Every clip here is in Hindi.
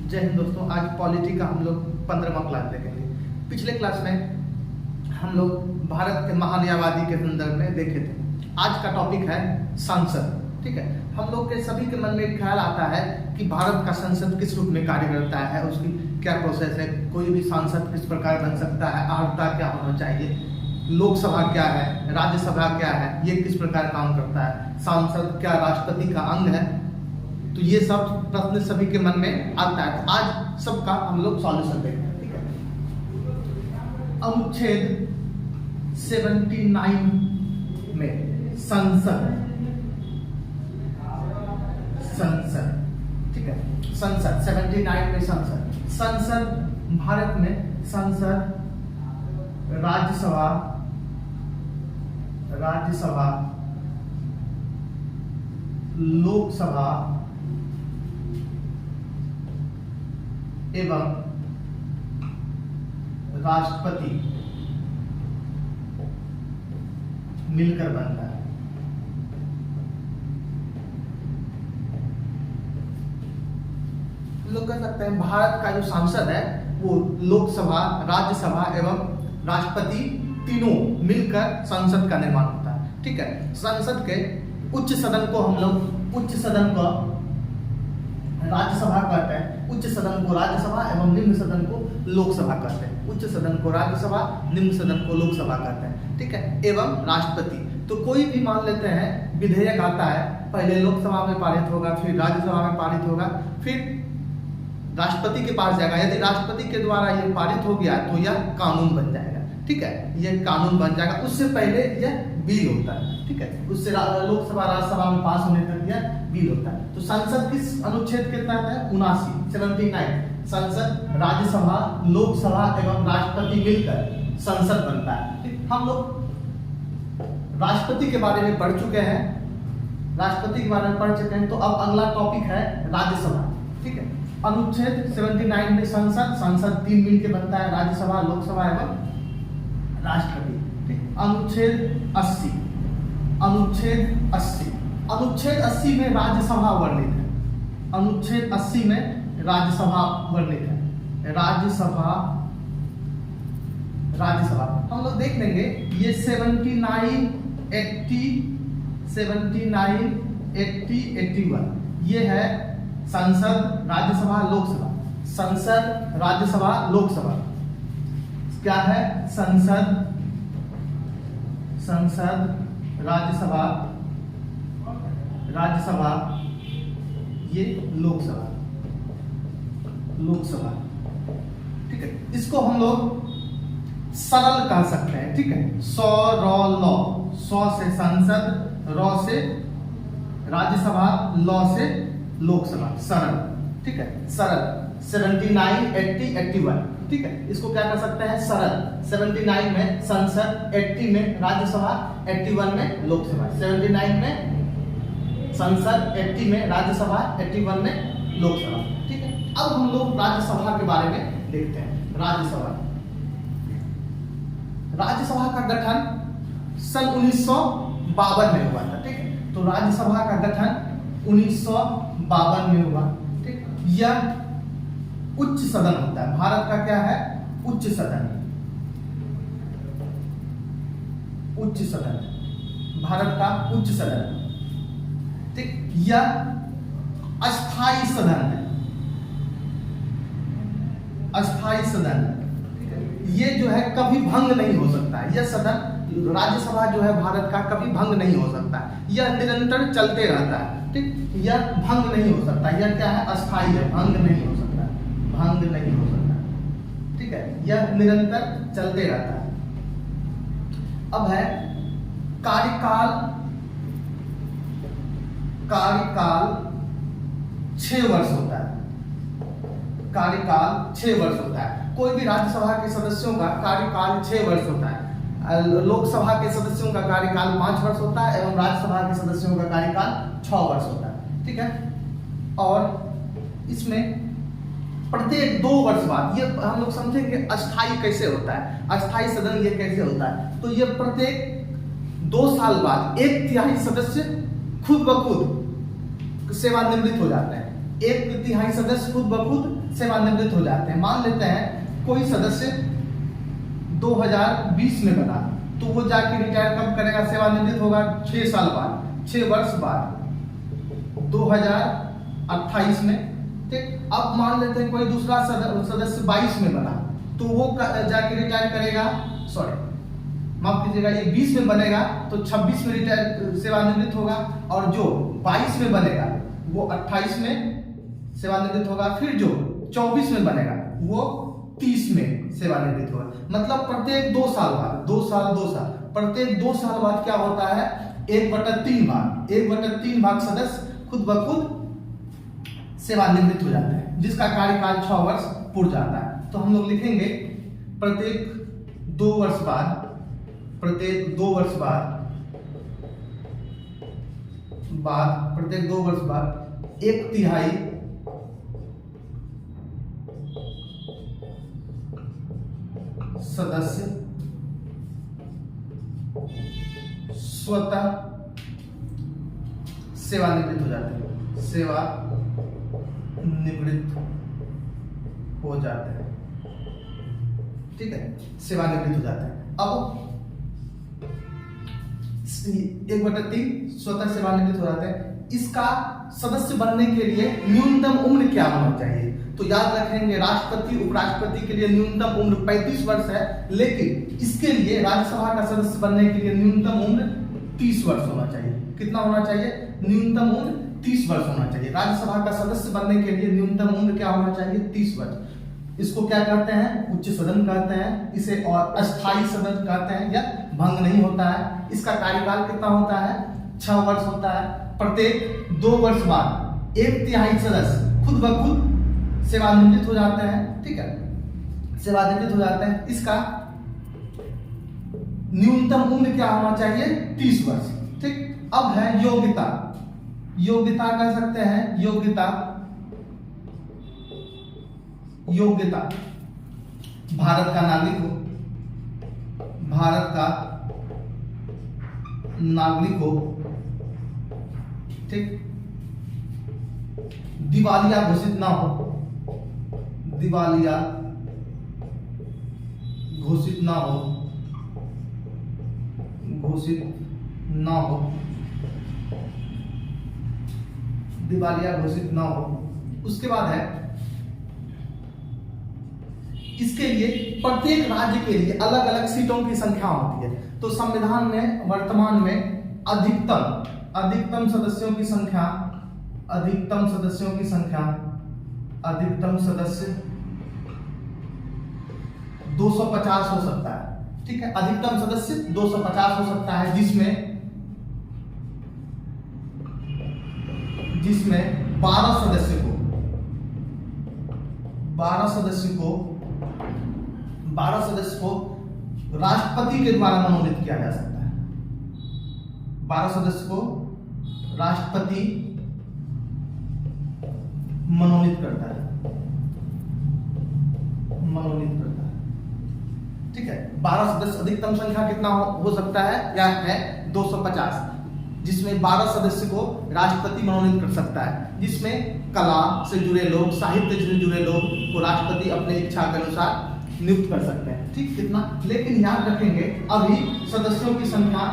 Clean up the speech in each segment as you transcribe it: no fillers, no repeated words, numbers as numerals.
जय हिंद दोस्तों। आज पॉलिटी का हम लोग 15वां क्लास देखेंगे। पिछले क्लास में हम लोग भारत के महान्यायवादी के संदर्भ में देखे थे। आज का टॉपिक है संसद। ठीक है, हम लोग के सभी के मन में एक ख्याल आता है कि भारत का संसद किस रूप में कार्य करता है, उसकी क्या प्रोसेस है, कोई भी सांसद किस प्रकार बन सकता है, अहर्ता क्या होना चाहिए, लोकसभा क्या है, राज्यसभा क्या है, ये किस प्रकार काम करता है, सांसद क्या राष्ट्रपति का अंग है। तो ये सब प्रश्न सभी के मन में आता है। तो आज सबका हम लोग सॉल्यूशन देखते हैं। ठीक है, अनुच्छेद 79 में संसद, ठीक है, संसद 79 में संसद भारत में संसद, राज्यसभा लोकसभा एवं राष्ट्रपति मिलकर बनता है। लोग कह सकते हैं भारत का जो सांसद है वो लोकसभा, राज्यसभा एवं राष्ट्रपति तीनों मिलकर संसद का निर्माण होता है। ठीक है, संसद के उच्च सदन को हम लोग उच्च सदन को राज्यसभा कहते हैं, उच्च सदन को राज्यसभा एवं निम्न सदन को लोकसभा कहते हैं। उच्च सदन को राज्यसभा, निम्न सदन को लोकसभा कहते हैं। ठीक है, एवं राष्ट्रपति। तो कोई भी मान लेते हैं विधेयक आता है, पहले लोकसभा में पारित होगा, फिर राज्यसभा में पारित होगा, फिर राष्ट्रपति के पास जाएगा। यदि राष्ट्रपति के द्वारा ये पारित हो गया तो यह कानून बन जाएगा। ठीक है, यह कानून बन जाएगा। उससे पहले यह बिल होता है। ठीक है, उससे लोकसभा राज्यसभा में पास होने तक यह बिल होता है। तो संसद किस अनुच्छेद के तहत है? 79 संसद, राज्यसभा, लोकसभा एवं राष्ट्रपति मिलकर संसद बनता है। हम लोग राष्ट्रपति के बारे में पढ़ चुके हैं, राष्ट्रपति के बारे में पढ़ चुके हैं। तो अब अगला टॉपिक है राज्यसभा। ठीक है, अनुच्छेद 79 में संसद 3 मिल के बनता है, राज्यसभा, लोकसभा एवं राष्ट्रपति। अनुच्छेद 80 अनुच्छेद 80 में राज्यसभा वर्णित है। अनुच्छेद 80 में राज्यसभा वर्णित है। राज्यसभा हम लोग देख लेंगे। ये 79, 80, 81 ये है संसद, राज्यसभा, लोकसभा। संसद, राज्यसभा, लोकसभा क्या है? संसद, राज्यसभा, ये लोकसभा। ठीक है, इसको हम लोग सरल कह सकते हैं। ठीक है, सौ से संसद, र से राज्यसभा, ल से लोकसभा, सरल। ठीक है, सरल 79, 80, 81। ठीक है, इसको क्या कर सकते हैं? सरल। 79 में संसद, 80 में राज्यसभा, 81 में लोकसभा। 79 में संसद, 80 में राज्यसभा, 81 में लोकसभा। ठीक है, अब हम लोग राज्यसभा के बारे में देखते हैं। राज्यसभा का गठन सन 1952 में हुआ था। ठीक है, तो राज्यसभा का गठन 1952 में हुआ। ठीक, यह उच्च सदन होता है। भारत का क्या है? उच्च सदन भारत का उच्च सदन। ठीक, यह अस्थाई सदन है। ये जो है कभी भंग नहीं हो सकता है। यह सदन, राज्यसभा जो है भारत का, कभी भंग नहीं हो सकता है। यह निरंतर चलते रहता है। ठीक, यह भंग नहीं हो सकता। यह क्या है? अस्थाई है, भंग नहीं हो सकता। ठीक है, यह निरंतर चलते रहता है। अब है कार्यकाल 6 वर्ष होता है। कार्यकाल 6 वर्ष होता है। कोई भी राज्यसभा के सदस्यों का कार्यकाल 6 वर्ष होता है। लोकसभा के सदस्यों का कार्यकाल 5 वर्ष होता है एवं राज्यसभा के सदस्यों का कार्यकाल 6 वर्ष होता है। ठीक है, और इसमें प्रत्येक 2 वर्ष बाद, ये हम लोग समझेंगे अस्थाई कैसे होता है, अस्थाई सदन ये कैसे होता है। तो ये प्रत्येक 2 साल बाद 1/3 सदस्य खुद ब खुद सेवानिवृत्त हो जाते हैं। एक तिहाई सदस्य खुद ब खुद सेवानिवृत्त हो जाते हैं। मान लेते हैं कोई सदस्य 2020 में बना, तो वो जाके रिटायर कब करेगा, सेवानिवृत्त होगा 6 साल बाद, 6 वर्ष बाद, 2028 में। ठीक, अब मान लेते हैं कोई दूसरा सदस्य 22 में बना, तो वो जाके रिटायर करेगा, सॉरी माफ कीजिएगा, ये 20 में बनेगा तो 26 में रिटायर सेवानिवृत्त होगा, और जो 22 में बनेगा वो 28 में सेवानिवृत्त होगा, फिर जो 24 में बनेगा वो 30 में सेवानिवृत्त होगा। मतलब प्रत्येक 2 साल बाद, 2 साल प्रत्येक 2 साल बाद क्या होता है, 1/3 भाग सदस्य खुद ब खुद सेवानिवृत्त हो जाते हैं, जिसका कार्यकाल 6 वर्ष पूर्ण जाता है। तो हम लोग लिखेंगे प्रत्येक 2 वर्ष बाद, प्रत्येक 2 वर्ष बाद 1/3 सदस्य स्वतः सेवानिवृत्त हो जाते हैं, सेवानिवृत्त हो जाते हैं। ठीक है, सेवानिवृत्त हो जाते हैं। अब 1/3 स्वतः सेवानिवृत्त हो जाते हैं। इसका सदस्य बनने के लिए न्यूनतम उम्र क्या होना चाहिए, तो याद रखेंगे राष्ट्रपति उपराष्ट्रपति के लिए न्यूनतम उम्र 35 वर्ष है, लेकिन इसके लिए राज्यसभा का सदस्य बनने के लिए न्यूनतम उम्र 30 वर्ष होना चाहिए। कितना होना चाहिए, न्यूनतम उम्र 30 वर्ष होना चाहिए। राज्यसभा का सदस्य बनने के लिए न्यूनतम उम्र क्या होना चाहिए, 30 वर्ष। इसको क्या कहते हैं, उच्च सदन कहते हैं, इसे और अस्थायी सदन कहते हैं, या भंग नहीं होता है। इसका कार्यकाल कितना होता है, 6 वर्ष होता है। प्रत्येक 2 वर्ष बाद 1/3 सदस्य खुद ब खुद सेवानिवृत्त हो जाते हैं। ठीक है, सेवानिवृत्त हो जाते हैं। इसका न्यूनतम उम्र क्या होना चाहिए, 30 वर्ष। ठीक, अब है योग्यता। योग्यता कह सकते हैं, योग्यता भारत का नागरिक हो, भारत का नागरिक हो। ठीक, दिवालिया घोषित ना हो, दिवालिया घोषित ना हो, दिवालिया घोषित ना हो। उसके बाद है, इसके लिए प्रत्येक राज्य के लिए अलग अलग सीटों की संख्या होती है। तो संविधान में वर्तमान में अधिकतम सदस्यों की संख्या, अधिकतम सदस्य 250 हो सकता है। ठीक है, अधिकतम सदस्य 250 हो सकता है, जिसमें 12 सदस्य को राष्ट्रपति के द्वारा मनोनीत किया जा सकता है। 12 सदस्य को राष्ट्रपति मनोनीत करता है। ठीक है, 12 सदस्य, अधिकतम संख्या कितना हो सकता है, या है 250, जिसमें 12 सदस्य को राष्ट्रपति मनोनीत कर सकता है, जिसमें कला से जुड़े लोग, साहित्य से जुड़े लोग को राष्ट्रपति अपने इच्छा के अनुसार नियुक्त कर सकते हैं। ठीक, कितना, लेकिन याद रखेंगे अभी सदस्यों की संख्या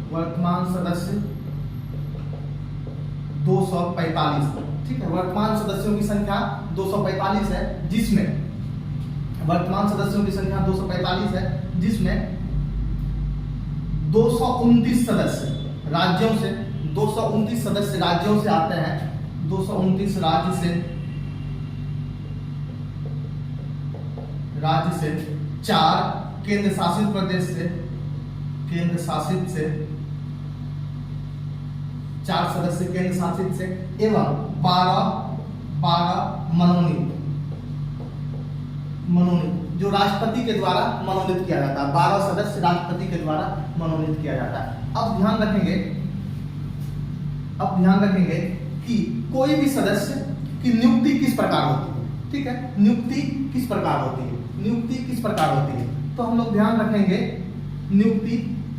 वर्तमान सदस्य 245। ठीक है, वर्तमान सदस्यों की संख्या 245 है, जिसमें वर्तमान सदस्यों की संख्या 245 है, जिसमें 229 सदस्य राज्यों से, 229 सदस्य राज्यों से आते हैं, 229 राज्य से 4 केंद्र शासित प्रदेश से 4 सदस्य केंद्र शासित से, एवं 12 मनोनीत जो राष्ट्रपति के द्वारा मनोनीत किया जाता है। 12 सदस्य राष्ट्रपति के द्वारा मनोनीत किया जाता है। अब ध्यान रखेंगे कि कोई भी सदस्य की नियुक्ति किस प्रकार होती है। ठीक है, नियुक्ति किस प्रकार होती है, तो हम लोग ध्यान रखेंगे नियुक्ति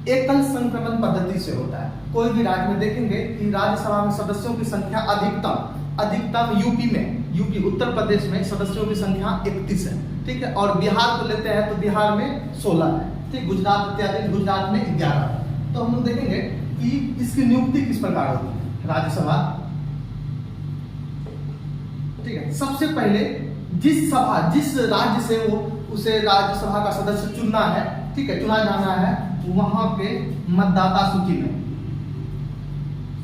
एकल संक्रमण पद्धति से होता है। कोई भी राज्य में देखेंगे कि राज्यसभा में सदस्यों की संख्या अधिकतम यूपी उत्तर प्रदेश में सदस्यों की संख्या 31 है, ठीक है। और बिहार को लेते हैं तो बिहार में 16 है, ठीक। गुजरात इत्यादि, गुजरात में 11। तो हम लोग देखेंगे कि इसकी नियुक्ति किस प्रकार होती है राज्यसभा, ठीक है। सबसे पहले जिस राज्य से उसे राज्यसभा का सदस्य चुनना है, ठीक है, चुना जाना है, वहां के मतदाता सूची में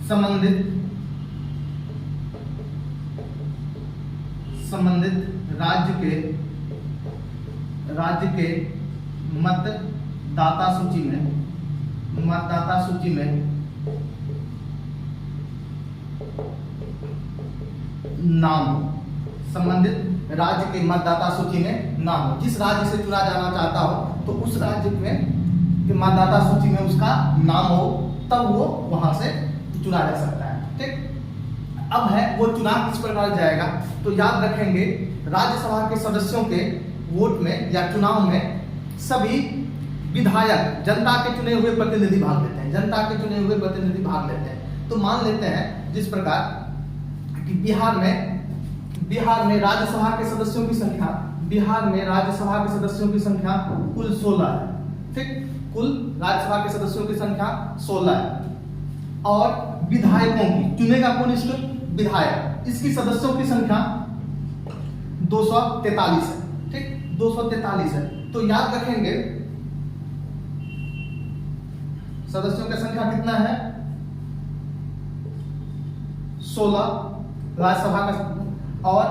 संबंधित राज्य के मतदाता सूची में नाम हो, संबंधित राज्य के मतदाता सूची में नाम हो। जिस राज्य से चुना जाना चाहता हो तो उस राज्य में के मतदाता सूची में उसका नाम हो, तब वो वहां से चुना जा सकता है, ठीक। अब है वो चुनाव किस प्रकार जाएगा, तो याद रखेंगे राज्यसभा के सदस्यों के वोट में या चुनाव में सभी विधायक जनता के चुने हुए प्रतिनिधि भाग लेते हैं। तो मान लेते हैं जिस प्रकार कि बिहार में राज्यसभा के सदस्यों की संख्या कुल 16 है, ठीक। कुल राज्यसभा के सदस्यों की संख्या 16 है। और विधायकों की चुनेगा कौन, इसको विधायक, इसकी सदस्यों की संख्या 243 है, ठीक, 243 है। तो याद रखेंगे सदस्यों की संख्या कितना है, 16 राज्यसभा का, और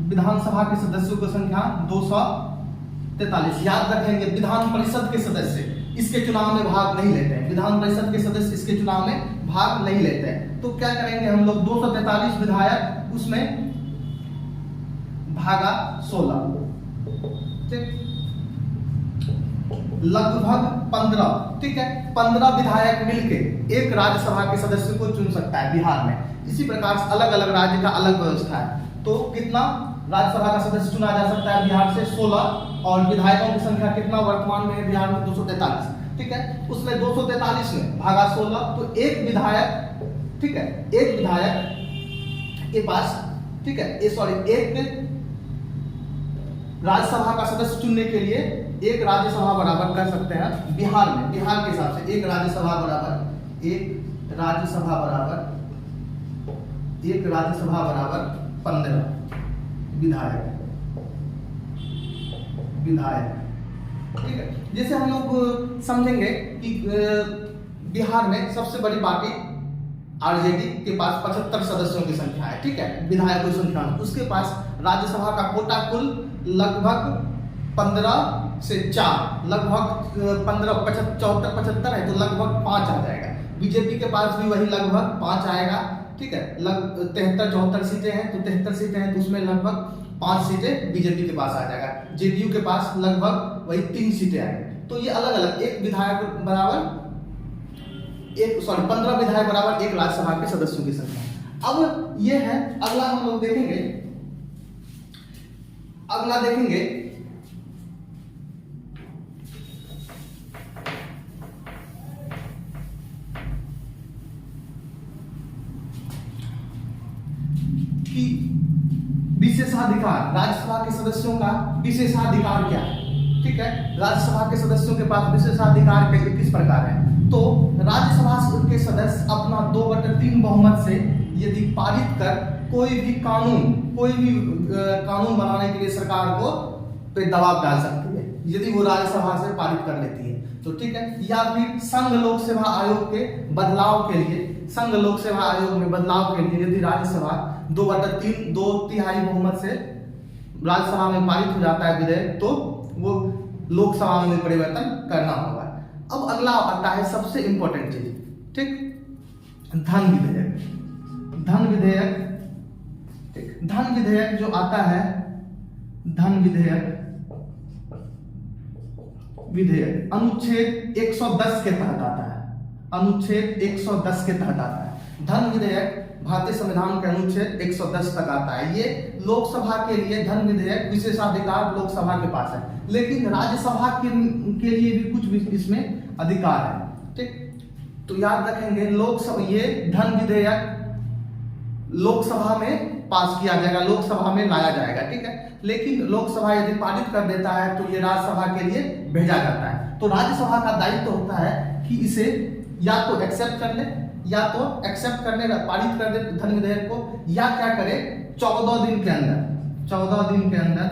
विधानसभा के सदस्यों की संख्या 243। याद रखेंगे विधान परिषद के सदस्य इसके चुनाव में भाग नहीं लेते हैं, विधान परिषद के सदस्य इसके चुनाव में भाग नहीं लेते हैं। तो क्या करेंगे हम लोग, 243 विधायक, उसमें भागा 16, ठीक, लगभग 15, ठीक है। 15 विधायक मिलके एक राज्यसभा के सदस्य को चुन सकता है बिहार में। इसी प्रकार से अलग अलग राज्य का अलग व्यवस्था है। तो कितना राज्यसभा का सदस्य चुना जा सकता है बिहार से, 16, और विधायकों की संख्या कितना वर्तमान में है बिहार में, 243, ठीक है। उसमें 243 में भागा 16, तो एक विधायक, ठीक है, एक विधायक के पास, ठीक है, एक राज्यसभा का सदस्य चुनने के लिए एक राज्यसभा बराबर कर सकते हैं बिहार में, बिहार के हिसाब से एक राज्यसभा बराबर 15 विधायक, ठीक है। जैसे हम लोग समझेंगे कि बिहार में सबसे बड़ी पार्टी आरजेडी के पास 75 सदस्यों की संख्या है, ठीक है, विधायकों की संख्या। उसके पास राज्यसभा का कोटा कुल लगभग 15 से 4, लगभग 15, 75 है, तो लगभग 5 आ जाएगा। बीजेपी के पास भी वही लगभग 5 आएगा, ठीक है। 73-74 सीटें हैं, तो 73 सीटें हैं, तो उसमें लगभग 5 सीटें बीजेपी के पास आ जाएगा। जेडीयू के पास लगभग वही 3 सीटें आएंगी। तो ये अलग अलग, एक विधायक बराबर 15 विधायक बराबर एक राज्यसभा के सदस्यों की संख्या। अब ये है, अगला हम लोग देखेंगे, कि विशेषाधिकार, राज्यसभा के सदस्यों का विशेषाधिकार क्या है, ठीक है। राज्यसभा के सदस्यों के पास विशेषाधिकार किस प्रकार है, तो राज्यसभा के सदस्य अपना 2/3 बहुमत से यदि पारित कर कोई भी कानून बनाने के लिए सरकार को पे दबाव डाल सकती है, यदि वो राज्यसभा से पारित कर लेती है तो, ठीक है। या फिर संघ लोक सेवा आयोग के बदलाव के लिए, संघ लोक सेवा आयोग में बदलाव के लिए यदि राज्यसभा 2/3 बहुमत से राज्यसभा में पारित हो जाता है विधेयक, तो वो लोकसभा में परिवर्तन करना होगा। अब अगला आता है सबसे इंपॉर्टेंट चीज, ठीक, धन विधेयक, ठीक। धन विधेयक जो आता है, धन विधेयक अनुच्छेद 110 के तहत आता है, अनुच्छेद 110 के तहत आता है। धन विधेयक भारतीय संविधान के अनुच्छेद 110 तक आता है। ये लोकसभा के लिए धन विधेयक विशेषाधिकार लोकसभा के पास है, लेकिन राज्यसभा के लिए भी कुछ इसमें अधिकार है। ठीक, तो याद रखेंगे लोकसभा, ये धन विधेयक लोकसभा में पास किया जाएगा, लोकसभा में लाया जाएगा। ठीक है, लेकिन लोकसभा यदि पारित कर देता है तो ये राज्यसभा के लिए भेजा जाता है। तो राज्यसभा का दायित्व होता है कि इसे या तो एक्सेप्ट कर ले, या तो एक्सेप्ट करने पारित कर दे धन विधेयक को, या क्या करे 14 दिन के अंदर, 14 दिन के अंदर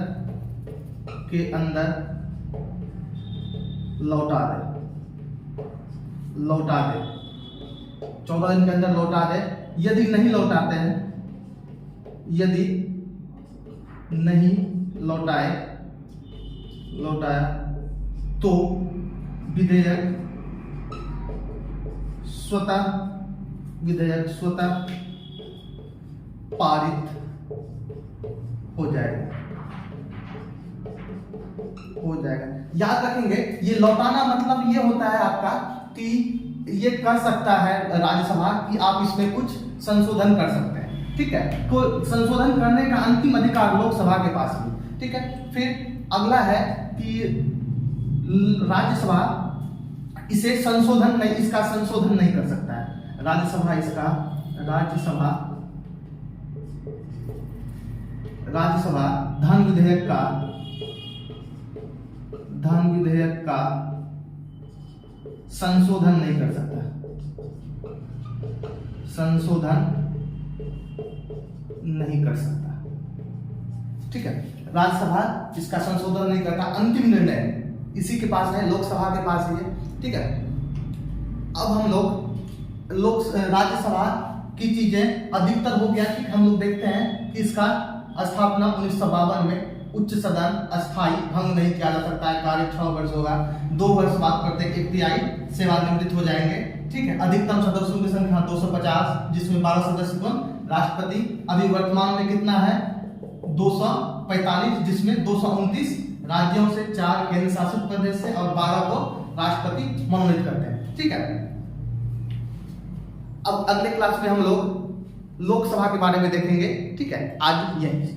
लौटा दे, 14 दिन के अंदर लौटा दे। यदि नहीं लौटाते हैं, यदि नहीं लौटाया तो विधेयक स्वतः पारित हो जाएगा। याद रखेंगे ये लौटाना मतलब ये होता है आपका कि ये कर सकता है राज्यसभा कि आप इसमें कुछ संशोधन कर सकते हैं। ठीक है, तो संशोधन करने का अंतिम अधिकार लोकसभा के पास भी। ठीक है, फिर अगला है कि राज्यसभा इसका संशोधन नहीं कर सकता है। राज्यसभा धन विधेयक का संशोधन नहीं कर सकता, ठीक है, राज्यसभा इसका संशोधन नहीं करता। अंतिम निर्णय इसी के पास है, लोकसभा के पास है। ठीक है, अब हम लोग राज्यसभा की चीजें अधिकतर हो गया। ठीक, हम लोग देखते हैं कि इसका स्थापना 1952 में, उच्च सदन अस्थायी भंग नहीं किया जा सकता है, कार्य 6 वर्ष होगा, 2 वर्ष बाद प्रत्येक तिहाई सेवानिवृत्त हो जाएंगे। ठीक है, अधिकतम सदस्यों की संख्या 250, जिसमें 12 सदस्य कौन, राष्ट्रपति। अभी वर्तमान में कितना है, 245, जिसमें 229 राज्यों से, 4 केंद्र शासित प्रदेश से और 12 को राष्ट्रपति मनोनीत करते हैं। ठीक है, अब अगले क्लास में हम लोग लोकसभा के बारे में देखेंगे। ठीक है, आज यही।